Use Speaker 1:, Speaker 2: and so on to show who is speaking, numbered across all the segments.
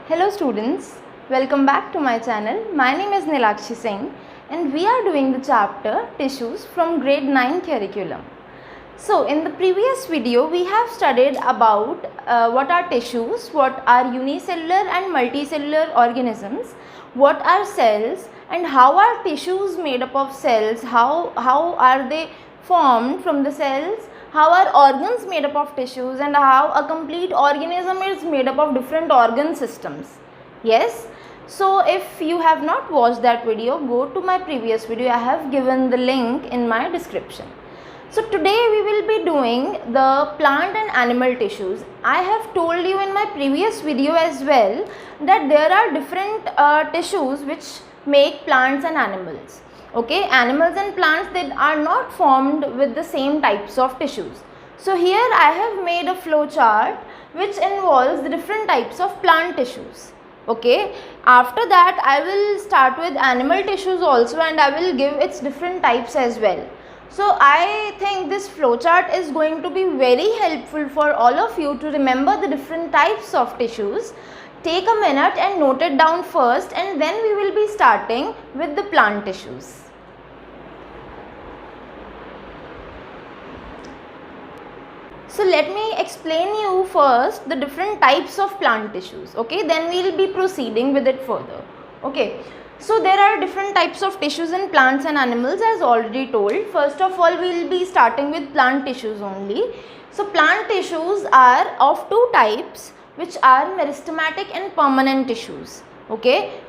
Speaker 1: Hello students, welcome back to my channel. My name is Nilakshi Singh and we are doing the chapter Tissues from grade 9 curriculum. So in the previous video we have studied about what are tissues, what are unicellular and multicellular organisms, what are cells and how are tissues made up of cells, how are they formed from the cells, how are organs made up of tissues and how a complete organism is made up of different organ systems. Yes, so if you have not watched that video, go to my previous video. I have given the link in my description. So today we will be doing the plant and animal tissues. I have told you in my previous video as well that there are different tissues which make plants and animals. Okay, animals and plants, they are not formed with the same types of tissues. So here I have made a flow chart which involves the different types of plant tissues. Okay, after that I will start with animal tissues also and I will give its different types as well. So I think this flow chart is going to be very helpful for all of you to remember the different types of tissues. Take a minute and note it down first and then we will be starting with the plant tissues. So let me explain you first the different types of plant tissues, okay, then we will be proceeding with it further. Okay, so there are different types of tissues in plants and animals as already told. First of all we will be starting with plant tissues only. So plant tissues are of two types which are meristematic and permanent tissues. Okay,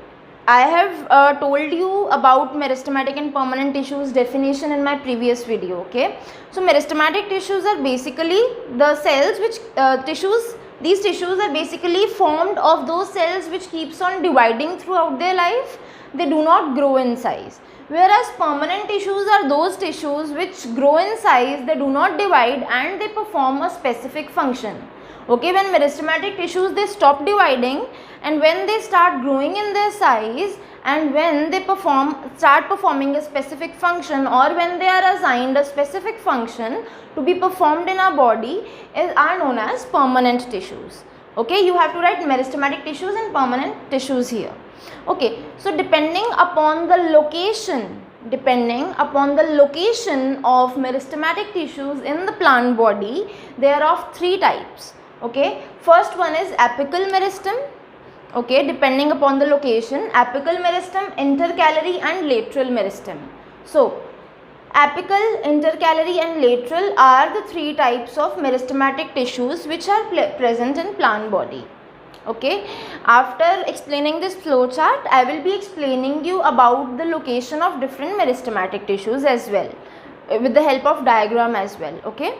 Speaker 1: I have told you about meristematic and permanent tissues definition in my previous video. Okay, so meristematic tissues are basically the cells which these tissues are basically formed of those cells which keeps on dividing throughout their life. They do not grow in size, whereas permanent tissues are those tissues which grow in size, they do not divide and they perform a specific function. Okay, when meristematic tissues, they stop dividing and when they start growing in their size and when they start performing a specific function, or when they are assigned a specific function to be performed in our body, are known as permanent tissues. Okay, you have to write meristematic tissues and permanent tissues here. Okay, so depending upon the location of meristematic tissues in the plant body, they are of three types. Okay, first one is apical meristem. Okay, depending upon the location, apical meristem, intercalary and lateral meristem. So apical, intercalary and lateral are the three types of meristematic tissues which are present in plant body. Okay, after explaining this flow chart, I will be explaining you about the location of different meristematic tissues as well, with the help of diagram as well. Okay,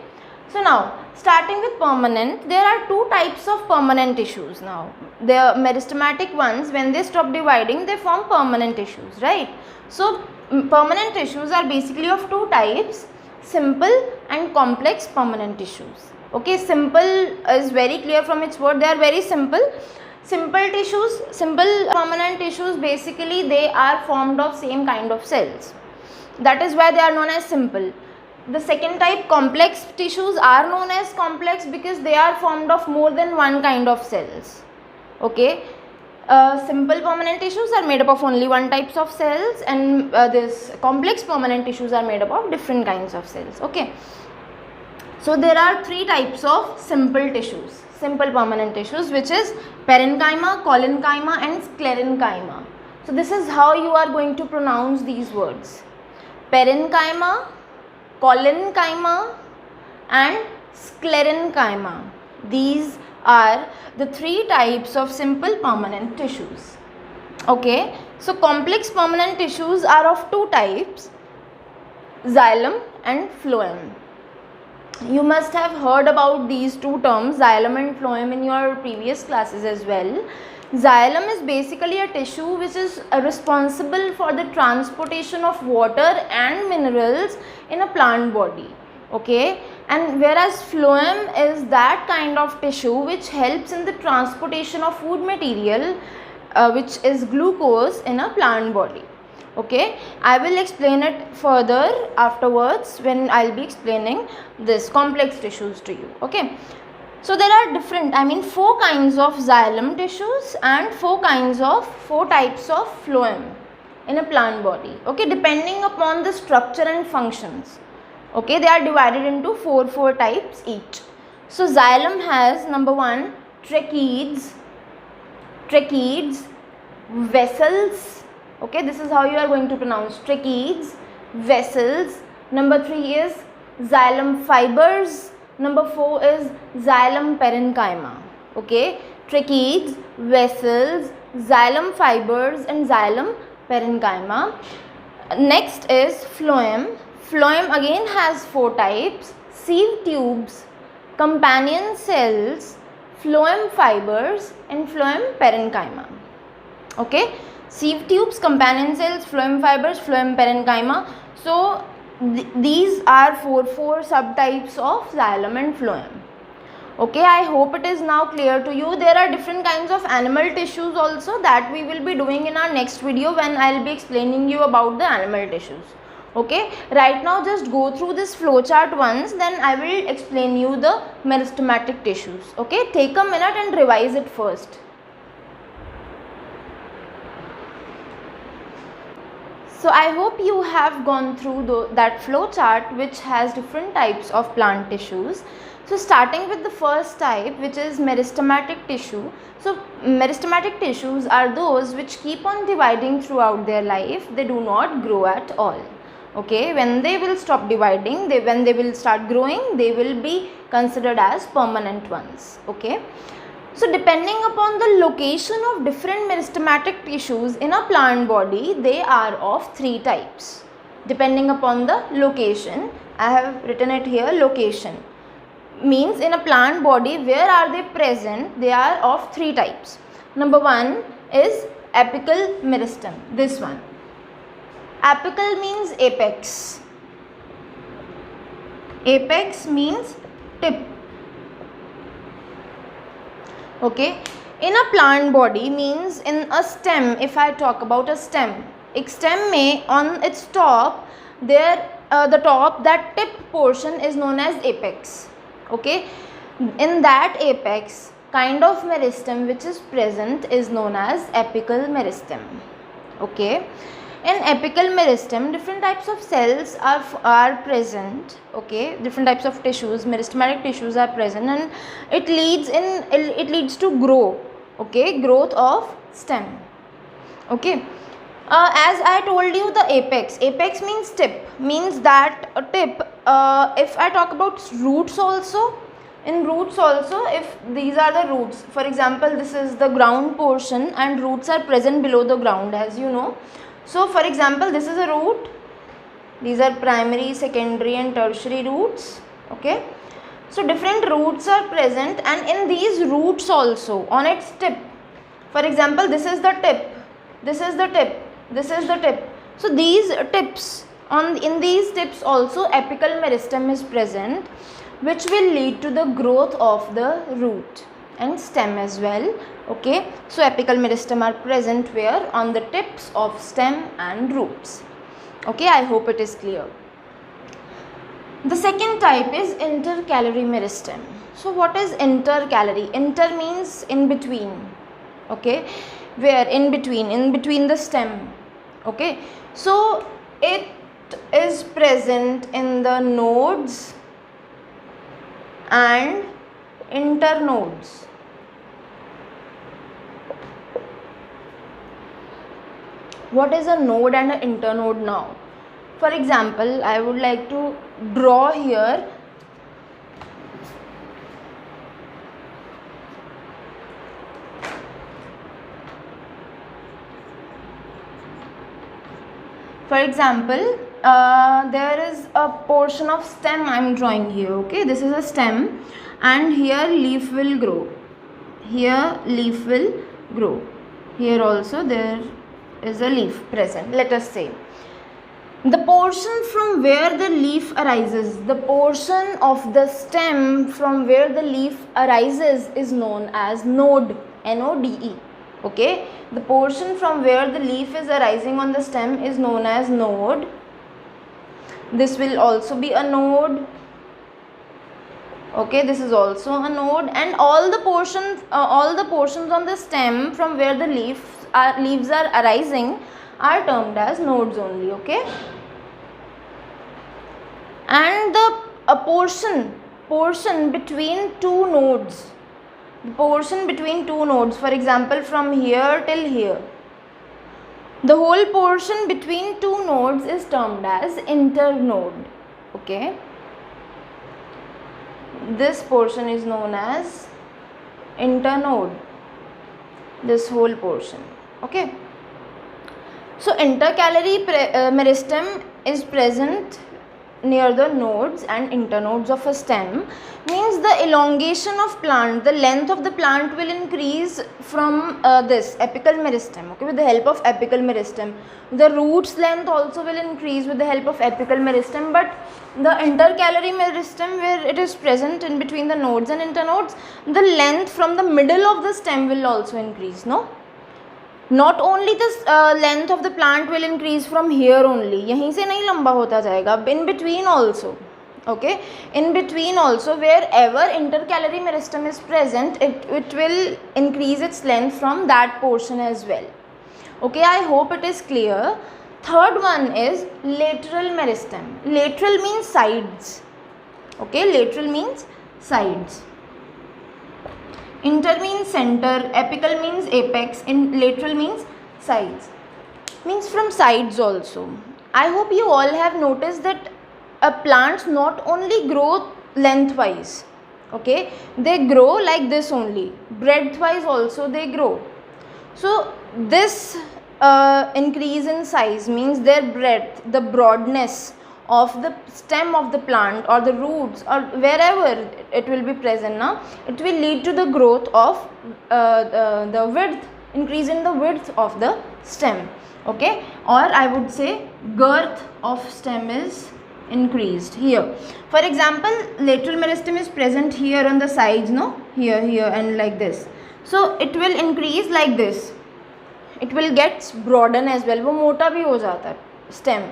Speaker 1: so now starting with permanent, there are two types of permanent tissues. Now the meristematic ones, when they stop dividing, they form permanent tissues, right? So permanent tissues are basically of two types, simple and complex permanent tissues. Okay, simple is very clear from its word, they are very simple. Simple permanent tissues, basically they are formed of same kind of cells. That is why they are known as simple. The second type, complex tissues, are known as complex because they are formed of more than one kind of cells. Okay, simple permanent tissues are made up of only one types of cells, and this complex permanent tissues are made up of different kinds of cells. Okay, so there are three types of simple tissues, simple permanent tissues, which is parenchyma, collenchyma and sclerenchyma. So this is how you are going to pronounce these words: parenchyma, collenchyma and sclerenchyma. These are the three types of simple permanent tissues. Okay, so complex permanent tissues are of two types, xylem and phloem. You must have heard about these two terms, xylem and phloem, in your previous classes as well. Xylem is basically a tissue which is responsible for the transportation of water and minerals in a plant body. Okay, and whereas phloem is that kind of tissue which helps in the transportation of food material, which is glucose, in a plant body. Okay, I will explain it further afterwards when I will be explaining this complex tissues to you. Okay, So there are different, I mean 4 kinds of xylem tissues and 4 types of phloem in a plant body, okay, depending upon the structure and functions. Okay, they are divided into 4 types each. So xylem has number 1 tracheids, vessels, okay, this is how you are going to pronounce tracheids, vessels. Number 3 is xylem fibers. Number 4 is xylem parenchyma. Okay, tracheids, vessels, xylem fibers and xylem parenchyma. Next is phloem. Phloem again has 4 types: sieve tubes, companion cells, phloem fibers and phloem parenchyma. Okay, sieve tubes, companion cells, phloem fibers, phloem parenchyma. So these are 4 subtypes of xylem and phloem. Okay, I hope it is now clear to you. There are different kinds of animal tissues also that we will be doing in our next video when I will be explaining you about the animal tissues. Okay, right now just go through this flowchart once, then I will explain you the meristematic tissues. Okay, take a minute and revise it first. So I hope you have gone through that flow chart which has different types of plant tissues. So starting with the first type, which is meristematic tissue. So meristematic tissues are those which keep on dividing throughout their life. They do not grow at all. Okay, when they will stop dividing, when they will start growing, they will be considered as permanent ones. Okay. So depending upon the location of different meristematic tissues in a plant body, they are of 3 types. Depending upon the location, I have written it here, location. Means in a plant body, where are they present? They are of 3 types. Number 1 is apical meristem, this one. Apical means apex. Apex means tip. Okay, in a plant body means in a stem, if I talk about a stem may on its top, that tip portion is known as apex. Okay, in that apex, kind of meristem which is present is known as apical meristem. Okay, in apical meristem, different types of cells are present. Okay, different types of tissues, meristematic tissues are present, and it leads to grow. Okay, growth of stem. Okay, as I told you, the apex means tip, means that a tip. If I talk about roots also, in roots also, if these are the roots, for example, this is the ground portion and roots are present below the ground, as you know. So for example, this is a root, these are primary, secondary and tertiary roots. Okay, so different roots are present, and in these roots also, on its tip, for example, this is the tip, this is the tip, this is the tip. So these tips, in these tips also apical meristem is present, which will lead to the growth of the root and stem as well. Okay, so apical meristem are present where? On the tips of stem and roots. Okay, I hope it is clear. The second type is intercalary meristem. So what is intercalary? Inter means in between. Okay, where? In between the stem. Okay, so it is present in the nodes and internodes. What is a node and an internode now? For example, I would like to draw here for example, there is a portion of stem I am drawing here. Okay, this is a stem and here leaf will grow. Here leaf will grow. Here also there is a leaf present. Let us say the portion from where the leaf arises, the portion of the stem from where the leaf arises is known as node, N-O-D-E. Okay, the portion from where the leaf is arising on the stem is known as node. This will also be a node. Okay, this is also a node, and all the portions on the stem from where the leaves are arising are termed as nodes only. Okay, and a portion between two nodes, for example from here till here, the whole portion between two nodes is termed as internode. Okay, this portion is known as internode, this whole portion. Okay, so intercalary meristem is present near the nodes and internodes of a stem, means the elongation of plant, the length of the plant will increase from this apical meristem. Okay, with the help of apical meristem. The roots length also will increase with the help of apical meristem, but the intercalary meristem, where it is present in between the nodes and internodes, the length from the middle of the stem will also increase. No, not only the length of the plant will increase from here only, yahin se nahi lamba hota jayega, in between also. Okay, in between also, wherever intercalary meristem is present, it will increase its length from that portion as well. Okay, I hope it is clear. Third one is lateral meristem. Lateral means sides. Okay, lateral means sides. Inter means center, apical means apex, and lateral means sides, means from sides also. I hope you all have noticed that plants not only grow lengthwise, okay, they grow like this only, breadthwise also they grow. So this increase in size means their breadth, the broadness of the stem of the plant or the roots or wherever it will be present now, it will lead to the growth of the width, increase in the width of the stem. Okay, or I would say girth of stem is increased here. For example, lateral meristem is present here on the sides, no, here and like this. So it will increase like this, it will get broaden as well, वो मोटा भी हो जाता है stem,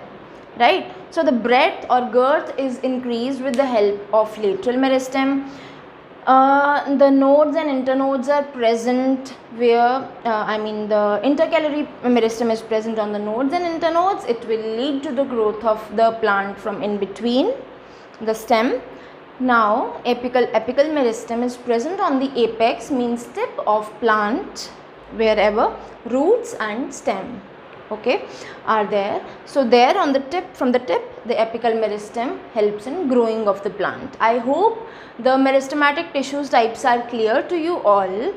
Speaker 1: right? So the breadth or girth is increased with the help of lateral meristem. The nodes and internodes are present where the intercalary meristem is present on the nodes and internodes. It will lead to the growth of the plant from in between the stem. Now apical meristem is present on the apex, means tip of plant, wherever roots and stem, okay, are there. So there on the tip, from the tip, the apical meristem helps in growing of the plant. I hope the meristematic tissues types are clear to you all.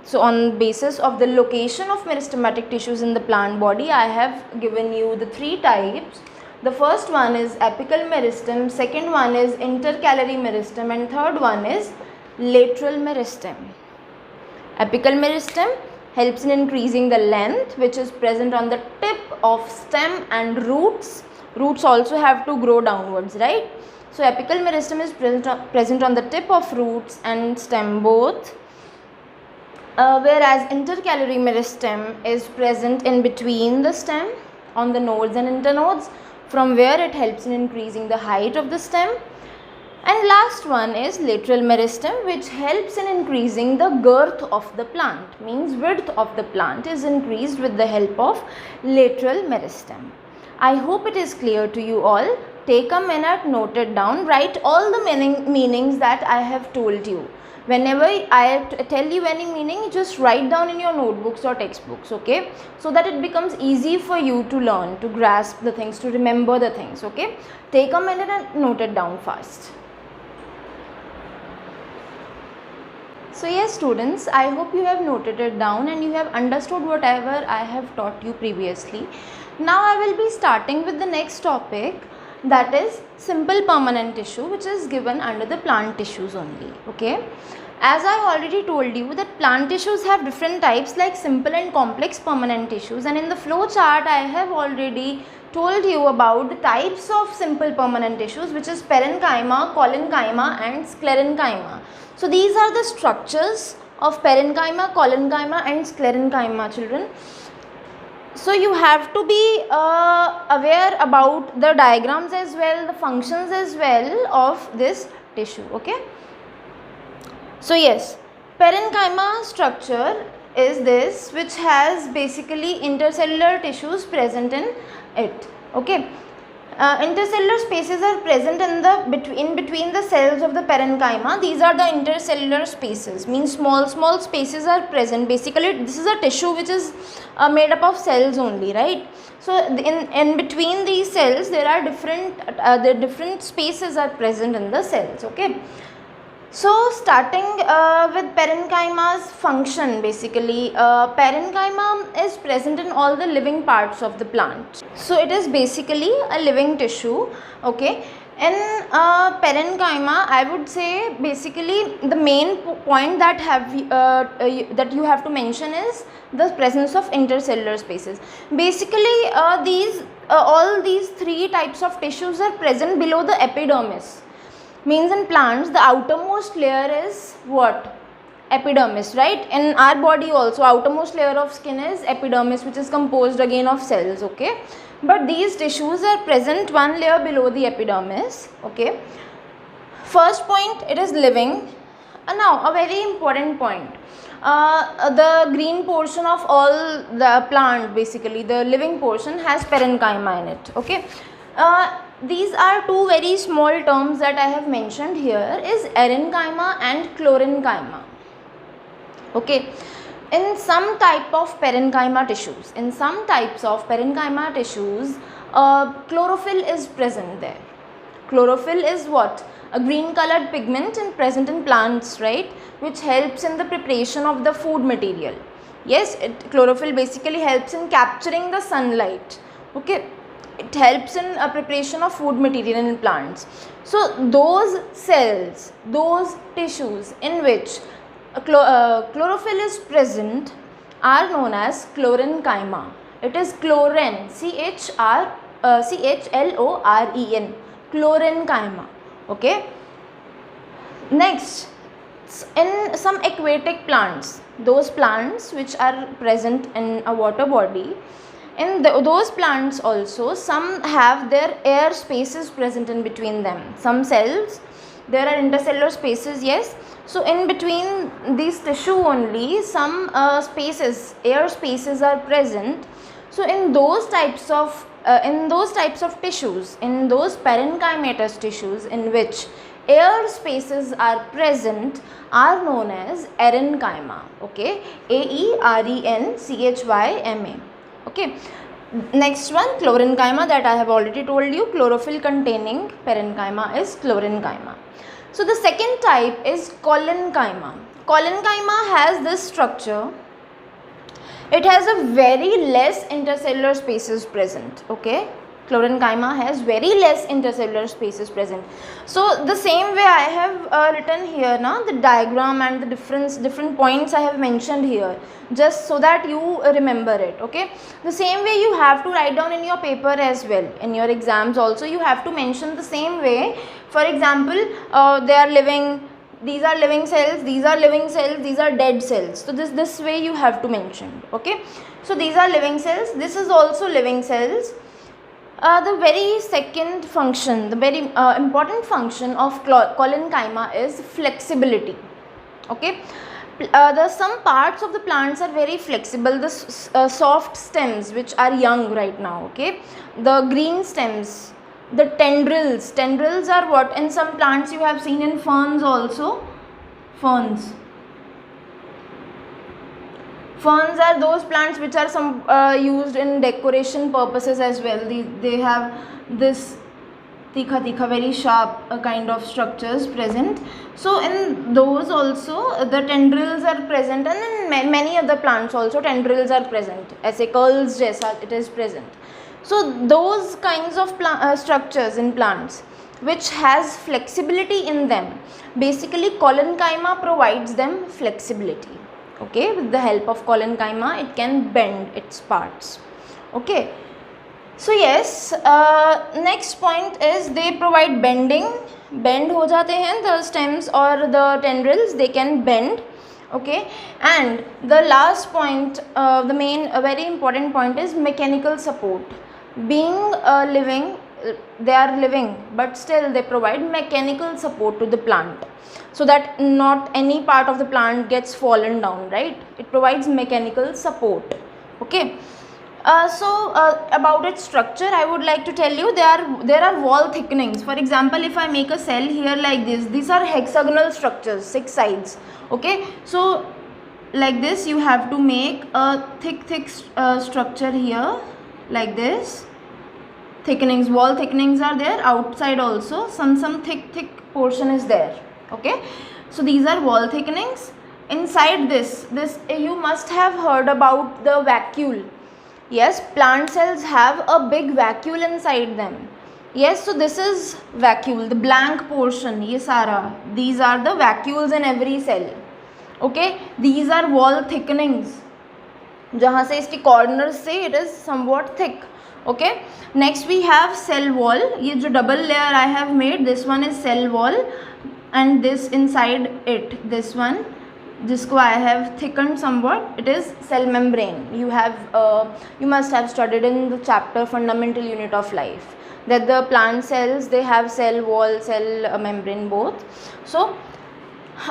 Speaker 1: So on basis of the location of meristematic tissues in the plant body, I have given you the three types. The first one is apical meristem, second one is intercalary meristem, and third one is lateral meristem. Apical meristem helps in increasing the length which is present on the tip of stem and roots. Roots also have to grow downwards, right? So apical meristem is present on the tip of roots and stem both, whereas intercalary meristem is present in between the stem on the nodes and internodes, from where it helps in increasing the height of the stem. And last one is lateral meristem, which helps in increasing the girth of the plant, means width of the plant is increased with the help of lateral meristem. I hope it is clear to you all. Take a minute, note it down, write all the meanings that I have told you. Whenever I tell you any meaning, just write down in your notebooks or textbooks, okay, so that it becomes easy for you to learn, to grasp the things, to remember the things, okay. Take a minute and note it down fast. So yes students, I hope you have noted it down and you have understood whatever I have taught you previously. Now I will be starting with the next topic, that is simple permanent tissue, which is given under the plant tissues only, okay. As I already told you that plant tissues have different types like simple and complex permanent tissues, and in the flow chart I have already told you about the types of simple permanent tissues, which is parenchyma, collenchyma and sclerenchyma. So these are the structures of parenchyma, collenchyma and sclerenchyma, children. So you have to be aware about the diagrams as well, the functions as well of this tissue, okay. So yes, parenchyma structure is this, which has basically intercellular tissues present in it. Okay, intercellular spaces are present in between the cells of the parenchyma. These are the intercellular spaces, means small spaces are present. Basically this is a tissue which is made up of cells only, right? So in between these cells there are different spaces are present in the cells. Okay, so starting with parenchyma's function, basically parenchyma is present in all the living parts of the plant. So it is basically a living tissue. Okay, in parenchyma, I would say basically the main point that that you have to mention is the presence of intercellular spaces. Basically all these three types of tissues are present below the epidermis. Means in plants the outermost layer is what? Epidermis, right? In our body also outermost layer of skin is epidermis, which is composed again of cells. Okay, but these tissues are present one layer below the epidermis. Okay, first point, it is living. Now a very important point, the green portion of all the plant, basically the living portion, has parenchyma in it. Okay, these are two very small terms that I have mentioned here, is erenchyma and chlorenchyma. Okay, in some type of parenchyma tissues, chlorophyll is present there. Chlorophyll is what? A green colored pigment present in plants, right, which helps in the preparation of the food material. Yes, chlorophyll basically helps in capturing the sunlight. Okay, it helps in preparation of food material in plants. So those cells, those tissues in which chlorophyll is present are known as chlorenchyma. It is chlorine, CHLOREN, chlorenchyma. Okay, next, in some aquatic plants, those plants which are present in a water body, in those plants also some have their air spaces present in between them. Some cells, there are intercellular spaces, yes. So in between these tissue only some air spaces are present. So in those types of tissues, in those parenchymatous tissues in which air spaces are present, are known as erenchyma. Okay, AERENCHYMA. Okay, next one, chlorenchyma, that I have already told you. Chlorophyll containing parenchyma is chlorenchyma. So the second type is collenchyma. Collenchyma has this structure. It has a very less intercellular spaces present. Okay, chlorenchyma has very less intercellular spaces present. So the same way I have written here now the diagram and the different points I have mentioned here, just so that you remember it. Okay, the same way you have to write down in your paper as well. In your exams also you have to mention the same way. For example, they are living, these are living cells, these are living cells, these are dead cells. So this way you have to mention. Okay, so these are living cells, this is also living cells. The very second function, the very important function of collenchyma is flexibility. Okay, some parts of the plants are very flexible. The soft stems which are young right now, okay, the green stems, the tendrils are what? In some plants you have seen in ferns also. Ferns are those plants which are used in decoration purposes as well. They have this tikha very sharp kind of structures present. So in those also the tendrils are present, and in many other plants also tendrils are present. As a curls jaisa it is present. So those kinds of structures in plants which has flexibility in them, basically collenchyma provides them flexibility. Okay, with the help of collenchyma it can bend its parts. Okay, so yes, next point is they provide bending. Bend ho jate hain the stems or the tendrils, they can bend. Okay, and the last point, the main very important point is mechanical support. Being living, they are living, but still they provide mechanical support to the plant, so that not any part of the plant gets fallen down, right? It provides mechanical support. Okay. About its structure, I would like to tell you there are wall thickenings. For example, if I make a cell here like this, these are hexagonal structures, 6 sides. Okay, so like this you have to make a thick structure here like this. Thickenings, wall thickenings are there, outside also some thick portion is there. Okay, so these are wall thickenings. Inside this you must have heard about the vacuole. Yes, plant cells have a big vacuole inside them. Yes, so this is vacuole, the blank portion, ye sara. These are the vacuoles in every cell. Okay, these are wall thickenings. Jahan se iski corners se it is somewhat thick. Okay, next we have cell wall. Ye jo double layer I have made, this one is cell wall, and this inside it, this one, जिसको I have thickened somewhat, it is cell membrane. You must have studied in the chapter fundamental unit of life that the plant cells, they have cell wall, cell membrane both. So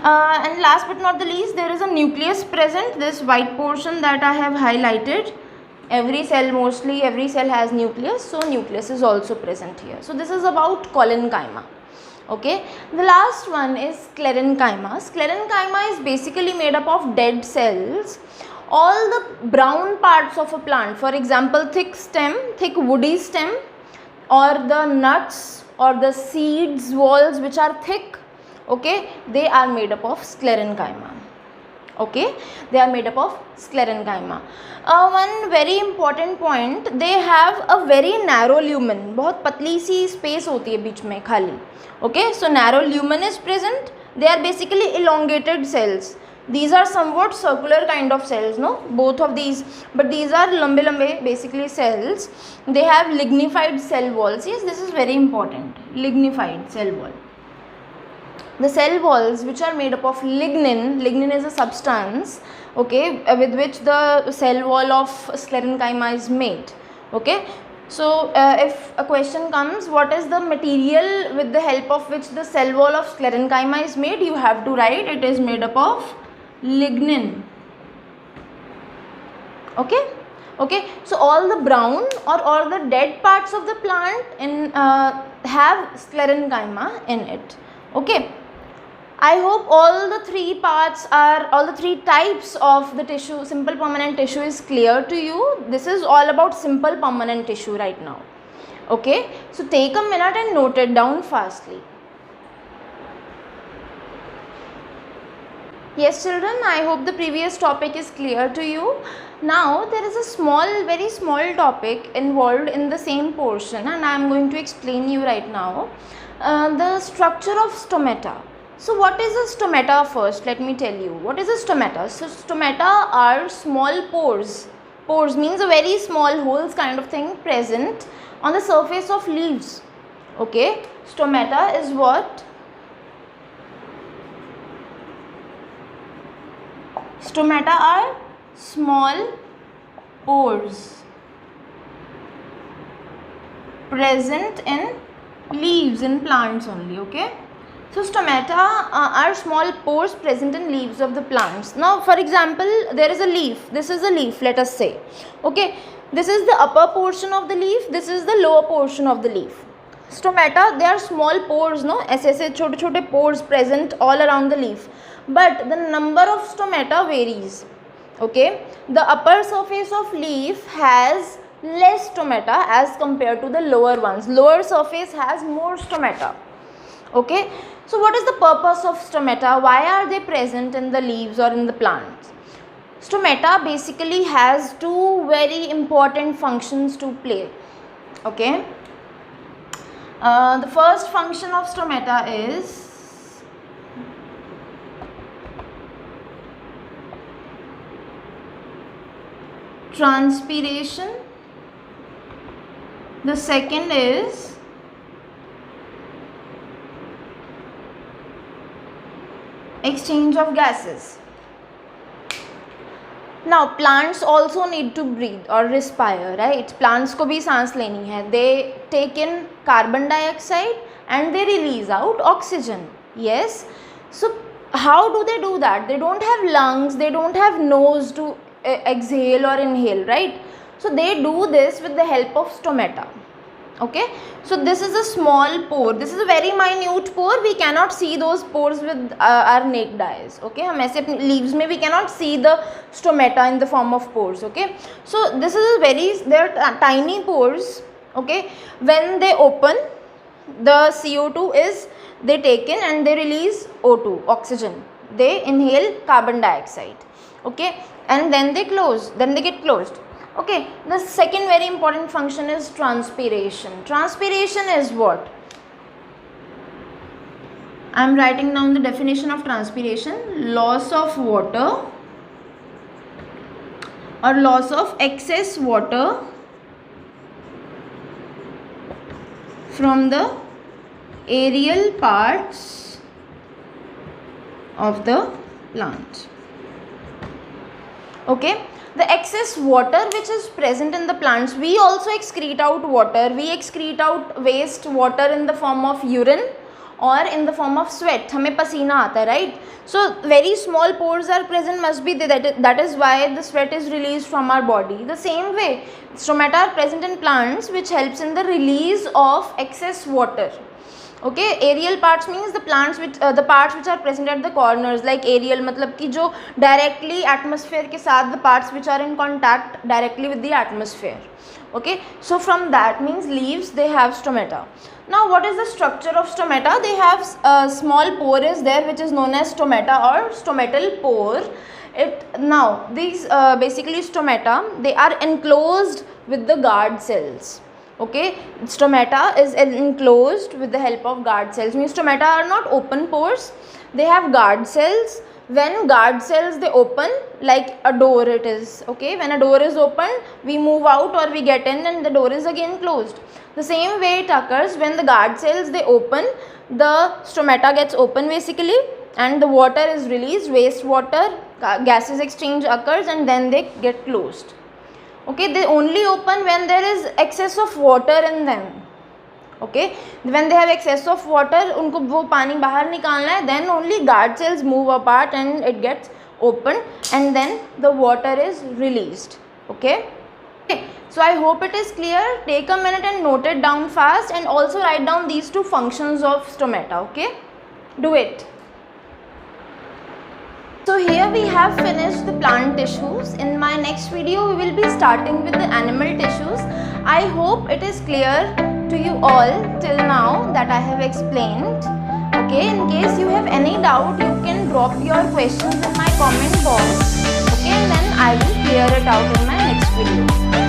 Speaker 1: and last but not the least, there is a nucleus present, this white portion that I have highlighted. Mostly every cell has nucleus, so nucleus is also present here. So this is about collenchyma. Okay, the last one is sclerenchyma. Sclerenchyma is basically made up of dead cells. All the brown parts of a plant, for example, thick woody stem, or the nuts or the seeds walls which are thick, okay, they are made up of sclerenchyma. Okay, they are made up of sclerenchyma. One very important point, they have a very narrow lumen. बहुत पतली सी space होती है बीच में खाली. Okay, so narrow lumen is present. They are basically elongated cells. These are somewhat circular kind of cells, no? Both of these, but these are lambe basically cells. They have lignified cell walls. Yes, this is very important. Lignified cell wall. The cell walls which are made up of lignin is a substance, okay, with which the cell wall of sclerenchyma is made. Okay, so if a question comes, what is the material with the help of which the cell wall of sclerenchyma is made, you have to write it is made up of lignin. Okay, so all the brown or all the dead parts of the plant have sclerenchyma in it. Okay, I hope all the three types of the tissue, simple permanent tissue, is clear to you. This is all about simple permanent tissue right now. Okay, so take a minute and note it down fastly. Yes children, I hope the previous topic is clear to you. Now there is a very small topic involved in the same portion, and I am going to explain you right now. The structure of stomata. So what is a stomata first? Let me tell you. What is a stomata? So stomata are small pores. Pores means a very small holes kind of thing present on the surface of leaves. Okay. Stomata is what? Stomata are small pores present in leaves, in plants only. Okay. So stomata are small pores present in leaves of the plants. Now for example, there is a leaf. This is a leaf, let us say. Okay, this is the upper portion of the leaf, this is the lower portion of the leaf. Stomata, they are small pores, no? ऐसे छोटे pores present all around the leaf. But the number of stomata varies. Okay, the upper surface of leaf has less stomata as compared to the lower ones. Lower surface has more stomata. Okay, so what is the purpose of stomata? Why are they present in the leaves or in the plants? Stomata basically has two very important functions to play. Okay, the first function of stomata is transpiration. The second is exchange of gases. Now plants also need to breathe or respire, right? Plants को भी सांस लेनी है. They take in carbon dioxide and they release out oxygen. Yes. So how do they do that? They don't have lungs, they don't have nose to exhale or inhale, right? So they do this with the help of stomata. Okay, so this is a small pore, this is a very minute pore, we cannot see those pores with our naked eyes. Okay, हम ऐसे अपने leaves में we cannot see the stomata in the form of pores. Okay, so this is a very, they are tiny pores. Okay, when they open, the CO2 is they take in and they release O2, oxygen, they inhale carbon dioxide. Okay, and then they close, then they get closed. Okay, the second very important function is transpiration. Transpiration is what? I am writing down the definition of transpiration: loss of water or loss of excess water from the aerial parts of the plant. Okay, the excess water which is present in the plants, we also excrete out water, we excrete out waste water in the form of urine or in the form of sweat. हमें पसीना आता है, right? So very small pores are present, must be that is why the sweat is released from our body. The same way, stomata are present in plants which helps in the release of excess water. Okay, aerial parts means the plants which the parts which are present at the corners, like aerial मतलब कि जो directly atmosphere के साथ, the parts which are in contact directly with the atmosphere. Okay, so from that means leaves, they have stomata. Now what is the structure of stomata? They have a small pore is there which is known as stomata or stomatal pore. Now these basically stomata, they are enclosed with the guard cells. Okay, stomata is enclosed with the help of guard cells. Means stomata are not open pores, they have guard cells. When guard cells they open, like a door it is. Okay, when a door is opened, we move out or we get in and the door is again closed. The same way it occurs when the guard cells they open, the stomata gets open basically and the water is released, waste water, gases exchange occurs and then they get closed. Okay, they only open when there is excess of water in them. Okay, when they have excess of water, उनको वो पानी बाहर निकालना है, then only guard cells move apart and it gets opened and then the water is released. Okay. Okay, so I hope it is clear. Take a minute and note it down fast and also write down these two functions of stomata. Okay, do it. So here we have finished the plant tissues. In my next video we will be starting with the animal tissues. I hope it is clear to you all till now that I have explained. Okay, in case you have any doubt, you can drop your questions in my comment box. Okay, and then I will clear it out in my next video.